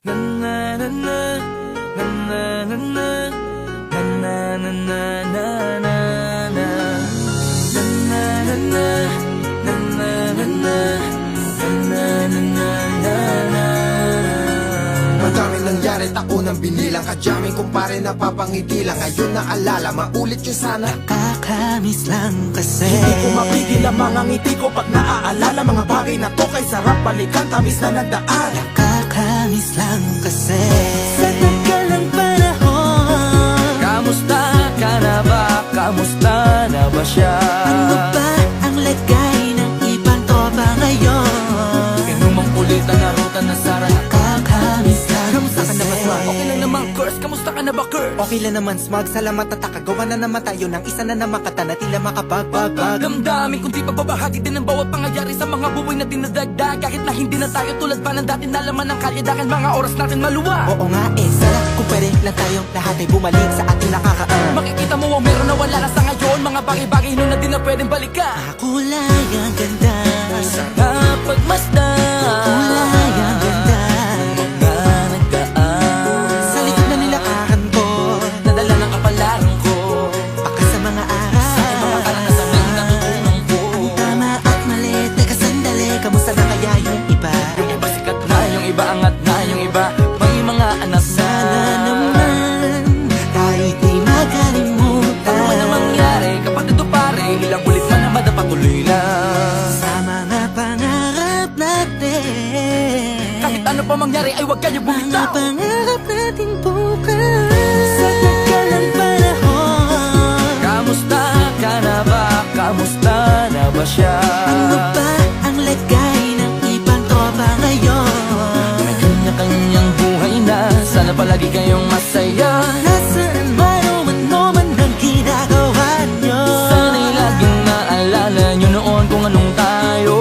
Na na na na na na na na na na na na na na na na na Madaming nangyari, taunang binilang kadyaming kumpare napapangiti lang. Ngayon naalala, maulit yun sana. Nakakamiss lang kasi Hindi ko mapigil ang mga ngiti ko pag naaalala. Mga bagay na to kay sarap balikan, tamis na nagdaan. Nakakamiss lang kasi sa tagal ng panahon. Kamusta ka na ba? Kamusta na ba siya? Ano ba ang lagay ng ibang tropa ngayon? Inumang kulit ang narutan na sara. Nakakamiss lang Kamusta ka na ba, kasi. Swag? Okay lang naman, Curse. Kamusta ka na ba, Curse? Okay lang naman, Smug. Salamat at takagawa na naman tayo ng isa na namakata na tila makapagbabag. Damdamin kundi pagbabahagi din ang bawat pangyayari sa mga buhay na dinadagdag. Kahit na hindi na tayo tulad pa ng dati na laman ng kalye. Dahil mga oras natin maluwag. Oo nga sarap kung pwede lang tayong lahat ay bumalik sa ating nakakaan. Makikita mo ang meron na wala na sa ngayon. Mga bagay-bagay nun na di na pwedeng balikan. Kulay ang ganda, Sana pagmasdan kulay ang ganda. mga nagdaan Sa likod na nilakaran ko, nadala ng kapalaran ko. baka sa mga aral. Mga karanasan na natutunan ko. Tama at mali, teka sandali, kamusta na kaya yung iba? Yung iba sikat na, yung iba angat na, yung iba may mga anak na. Sana naman tayo'y di makalimutan. Ano man ang mangyari, kapatid o pare, ilang ulit man na madapatuloy lang. Sa mga pangarap natin, Kahit ano pa mangyari ay huwag kayo mga bumitaw. pangarap natin bukas. Sa tagal ng panahon, Kamusta ka na ba? Kamusta na ba siya? ano ba ang lagay ng ibang tropa ngayon? May kanya-kanyang buhay na, sana palagi kayong masaya. Nasaan man o ano man ang ginagawa nyo? Sana'y laging maalala nyo noon kung anong tayo.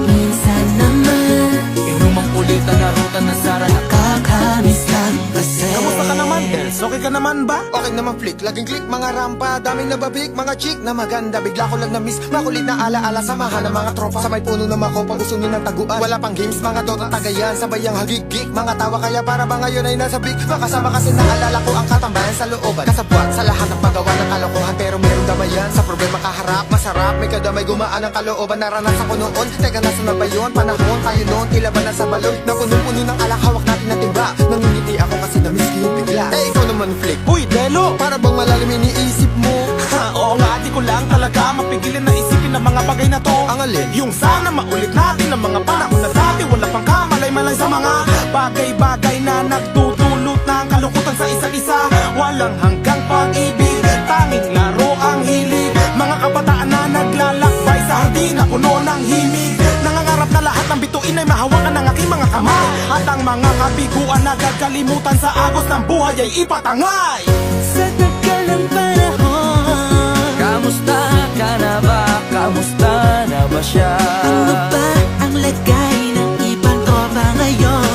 Minsan naman Inumang ulit ang narutan na sara. nakakamiss lang kasi. Kamusta ka naman, Els? Okay ka naman ba? Okay naman flick, laging click, mga rampa, daming nababik, mga chick na maganda. Bigla ko lang na-miss, makulit na alaala, samahan ng mga tropa. Sa may puno na makopa, gusto nun ng taguan. Wala pang games, mga dota tagayan, sabay ang hagigik. Mga tawa kaya para ba ngayon ay nasa big. Makasama kasi naalala ko ang katambayan sa looban. Kasabwat sa lahat ng paggawa ng kalokohan, pero meron damayan. Sa problema kaharap, masarap, may kadamay gumaan ang kalooban. Naranasan ko noon, teka nasa na ba yun? Panahon tayo noon, tila ba nasa balon? Na puno-puno ng alak, hawak natin na timba. Nangingiti ako kasi na-miss ko yung bigla. Eh ikaw naman flick, Uy, Delo! para bang malalim iniisip mo? Ha, oo nga, di ko lang talaga mapigilan na isipin ang mga bagay na to. Ang alin? Yung sana maulit natin ang mga panahon na dati. Wala pang kamalay-malay sa mga bagay-bagay na nagdudulot ng kalungkutan sa isa't isa. Walang hanggang pag-ibig, tanging laro ang hilig. Mga kabataan na naglalakbay sa hardin na puno ng himig. Nangangarap na lahat ng bituin ay mahawakan ng aking mga kamay. At ang mga kabiguan na gagalimutan sa agos ng buhay ay ipatangay. Sa tagal ng panahon, Kamusta ka na ba? Kamusta na ba siya? ano ba ang lagay ng ibang tropa ngayon?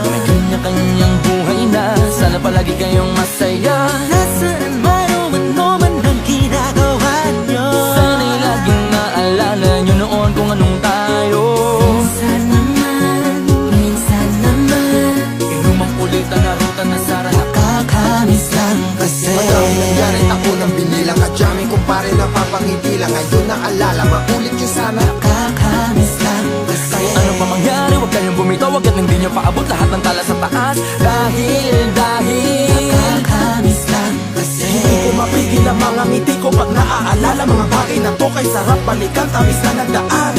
May kanya-kanyang buhay na, sana palagi kayong masaya. Nasaan man o ano man ang ginagawa nyo? Sana'y laging maalala nyo noon kung anong tayo. Minsan naman Inumang ulit ang narutan na sara. nakakamiss lang kasi. Madaming nangyari, taunang binilang kadyaming kumpare napapangiti lang. Ngayon naalala, maulit yun sana. Nakakamiss lang kasi. Ano pa mangyari, huwag kayong bumitaw. Hanggat hindi nyo paabot lahat ng tala sa taas. Dahil Nakakamiss lang kasi. Hindi ko mapigil ang mga ngiti ko pag naaalala. Mga bagay na to kay sarap balikan, tamis na nagdaan.